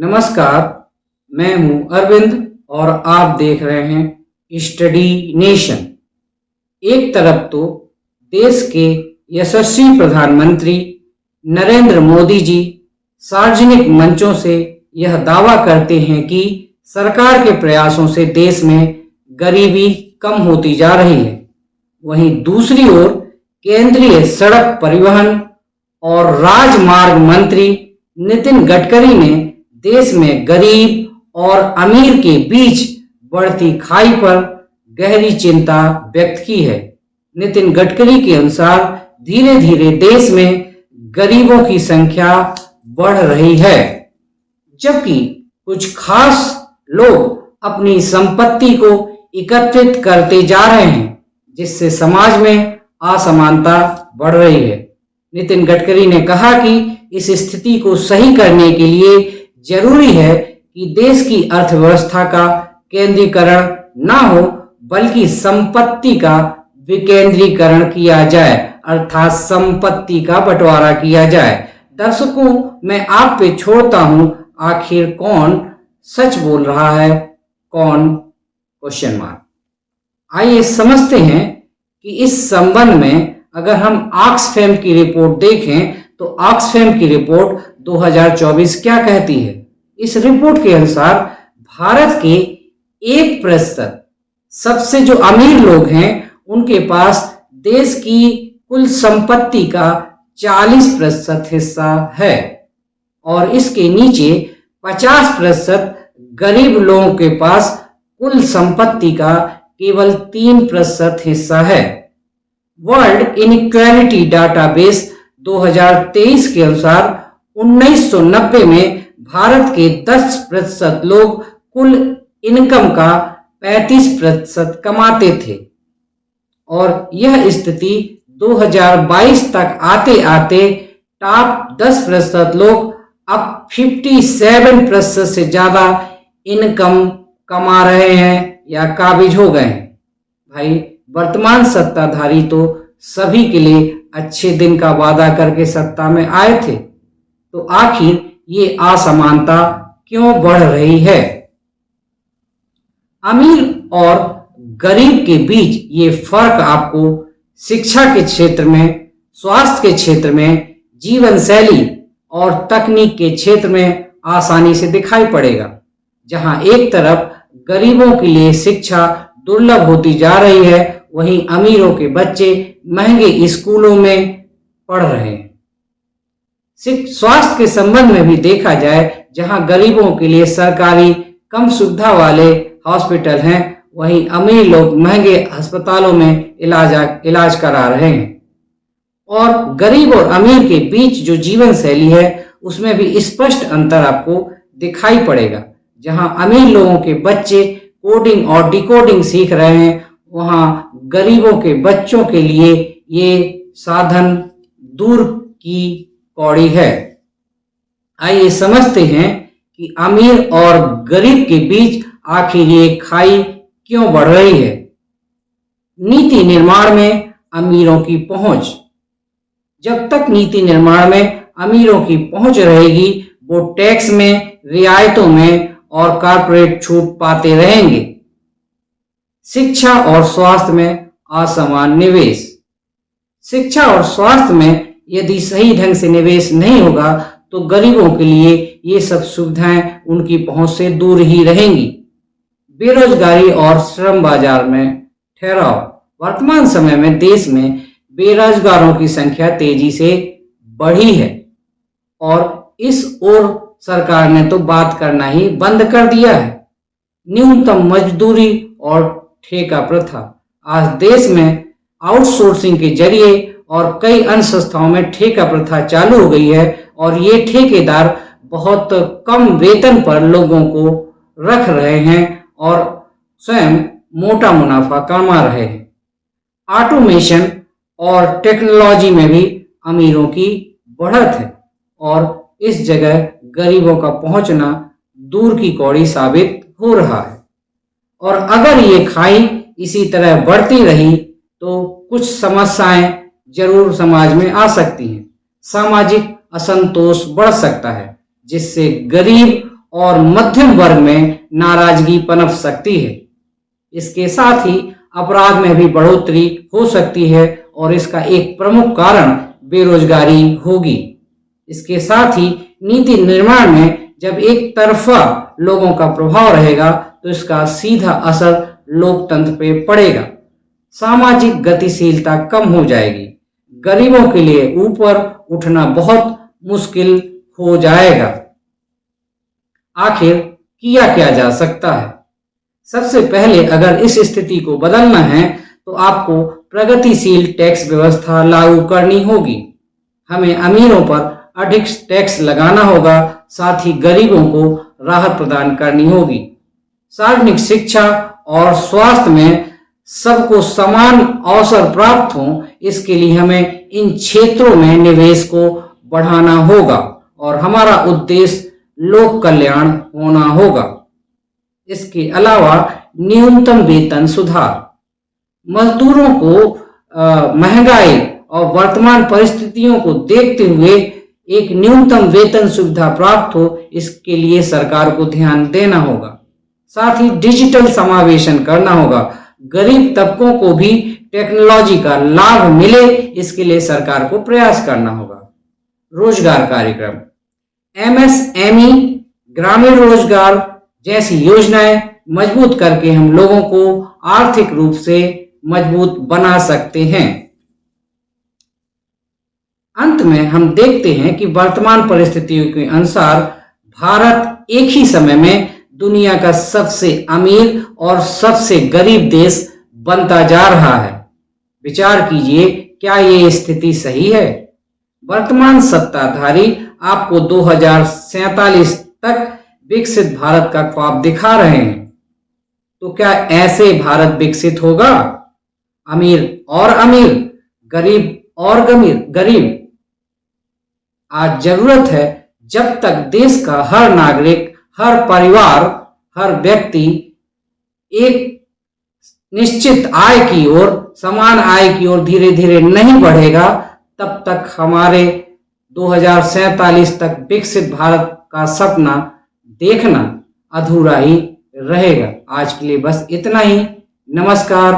नमस्कार, मैं हूं अरविंद और आप देख रहे हैं स्टडी नेशन। एक तरफ तो देश के यशस्वी प्रधानमंत्री नरेंद्र मोदी जी सार्वजनिक मंचों से यह दावा करते हैं कि सरकार के प्रयासों से देश में गरीबी कम होती जा रही है। वहीं दूसरी ओर केंद्रीय सड़क परिवहन और राजमार्ग मंत्री नितिन गडकरी ने देश में गरीब और अमीर के बीच बढ़ती खाई पर गहरी चिंता व्यक्त की है। नितिन गडकरी के अनुसार धीरे धीरे देश में गरीबों की संख्या बढ़ रही है, जबकि कुछ खास लोग अपनी संपत्ति को एकत्रित करते जा रहे हैं, जिससे समाज में असमानता बढ़ रही है। नितिन गडकरी ने कहा कि इस स्थिति को सही करने के लिए जरूरी है कि देश की अर्थव्यवस्था का केंद्रीकरण न हो, बल्कि संपत्ति का विकेंद्रीकरण किया जाए, अर्थात संपत्ति का बंटवारा किया जाए। दर्शकों, मैं आप पे छोड़ता हूं, आखिर कौन सच बोल रहा है, कौन क्वेश्चन मार्क। आइए समझते हैं कि इस संबंध में अगर हम ऑक्सफैम की रिपोर्ट देखें तो ऑक्सफैम की रिपोर्ट 2024 क्या कहती है। इस रिपोर्ट के अनुसार भारत के 1% सबसे जो अमीर लोग हैं उनके पास देश की कुल संपत्ति का 40% हिस्सा है और इसके नीचे 50% गरीब लोगों के पास कुल संपत्ति का केवल 3% हिस्सा है। वर्ल्ड इनइक्वालिटी डाटाबेस 2023 के अनुसार 1990 में भारत के 10% लोग कुल इनकम का 35% कमाते थे और यह स्थिति 2022 तक आते आते टॉप 10% लोग अब 57% से ज्यादा इनकम कमा रहे हैं या काबिज हो गए हैं। भाई, वर्तमान सत्ताधारी तो सभी के लिए अच्छे दिन का वादा करके सत्ता में आए थे, तो आखिर ये असमानता क्यों बढ़ रही है? अमीर और गरीब के बीच ये फर्क आपको शिक्षा के क्षेत्र में, स्वास्थ्य के क्षेत्र में, जीवन शैली और तकनीक के क्षेत्र में आसानी से दिखाई पड़ेगा। जहां एक तरफ गरीबों के लिए शिक्षा दुर्लभ होती जा रही है, वहीं अमीरों के बच्चे महंगे स्कूलों में पढ़ रहे हैं। स्वास्थ्य के संबंध में भी देखा जाए, जहां गरीबों के लिए सरकारी कम सुविधा वाले हॉस्पिटल हैं, वहीं अमीर लोग महंगे अस्पतालों में इलाज करा रहे हैं। और गरीब और अमीर के बीच जो जीवन शैली है उसमें भी स्पष्ट अंतर आपको दिखाई पड़ेगा। जहां अमीर लोगों के बच्चे कोडिंग और डिकोडिंग सीख रहे हैं, वहां गरीबों के बच्चों के लिए ये साधन दूर की कौड़ी है। आइए समझते हैं कि अमीर और गरीब के बीच आखिर ये खाई क्यों बढ़ रही है। नीति निर्माण में अमीरों की पहुंच। जब तक नीति निर्माण में अमीरों की पहुंच रहेगी, वो टैक्स में, रियायतों में और कॉर्पोरेट छूट पाते रहेंगे। शिक्षा और स्वास्थ्य में असमान निवेश। शिक्षा और स्वास्थ्य में यदि सही ढंग से निवेश नहीं होगा तो गरीबों के लिए ये सब सुविधाएं उनकी पहुंच से दूर ही रहेंगी। बेरोजगारी और श्रम बाजार में ठहराव। वर्तमान समय में देश में बेरोजगारों की संख्या तेजी से बढ़ी है और इस ओर सरकार ने तो बात करना ही बंद कर दिया है। न्यूनतम मजदूरी और ठेका प्रथा। आज देश में आउटसोर्सिंग के जरिए और कई अन्य संस्थाओं में ठेका प्रथा चालू हो गई है और ये ठेकेदार बहुत कम वेतन पर लोगों को रख रहे हैं और स्वयं मोटा मुनाफा कमा रहे हैं। ऑटोमेशन और टेक्नोलॉजी में भी अमीरों की बढ़त है और इस जगह गरीबों का पहुंचना दूर की कौड़ी साबित हो रहा है। और अगर ये खाई इसी तरह बढ़ती रही तो कुछ समस्याएं जरूर समाज में आ सकती हैं। सामाजिक असंतोष बढ़ सकता है, जिससे गरीब और मध्यम वर्ग में नाराजगी पनप सकती है। इसके साथ ही अपराध में भी बढ़ोतरी हो सकती है और इसका एक प्रमुख कारण बेरोजगारी होगी। इसके साथ ही नीति निर्माण में जब एक तरफा लोगों का प्रभाव रहेगा तो इसका सीधा असर लोकतंत्र पे पड़ेगा। सामाजिक गतिशीलता कम हो जाएगी। गरीबों के लिए ऊपर उठना बहुत मुश्किल हो जाएगा। आखिर किया क्या जा सकता है? सबसे पहले अगर इस स्थिति को बदलना है तो आपको प्रगतिशील टैक्स व्यवस्था लागू करनी होगी। हमें अमीरों पर अधिक टैक्स लगाना होगा, साथ ही गरीबों को राहत प्रदान करनी होगी। सार्वजनिक शिक्षा और स्वास्थ्य में सबको समान अवसर प्राप्त हो, इसके लिए हमें इन क्षेत्रों में निवेश को बढ़ाना होगा और हमारा उद्देश्य लोक कल्याण होना होगा। इसके अलावा न्यूनतम वेतन सुधार, मजदूरों को महंगाई और वर्तमान परिस्थितियों को देखते हुए एक न्यूनतम वेतन सुविधा प्राप्त हो, इसके लिए सरकार को ध्यान देना होगा। साथ ही डिजिटल समावेशन करना होगा। गरीब तबकों को भी टेक्नोलॉजी का लाभ मिले, इसके लिए सरकार को प्रयास करना होगा। रोजगार कार्यक्रम, एमएसएमई, ग्रामीण रोजगार जैसी योजनाएं मजबूत करके हम लोगों को आर्थिक रूप से मजबूत बना सकते हैं। अंत में हम देखते हैं कि वर्तमान परिस्थितियों के अनुसार भारत एक ही समय में दुनिया का सबसे अमीर और सबसे गरीब देश बनता जा रहा है। विचार कीजिए, क्या ये स्थिति सही है? वर्तमान सत्ताधारी आपको 2047 तक विकसित भारत का ख्वाब दिखा रहे हैं। तो क्या ऐसे भारत विकसित होगा? अमीर और अमीर, गरीब और गरीब। आज जरूरत है, जब तक देश का हर नागरिक, हर परिवार, हर व्यक्ति एक निश्चित आय की ओर, समान आय की ओर धीरे धीरे नहीं बढ़ेगा, तब तक हमारे 2047 तक विकसित भारत का सपना देखना अधूरा ही रहेगा। आज के लिए बस इतना ही। नमस्कार।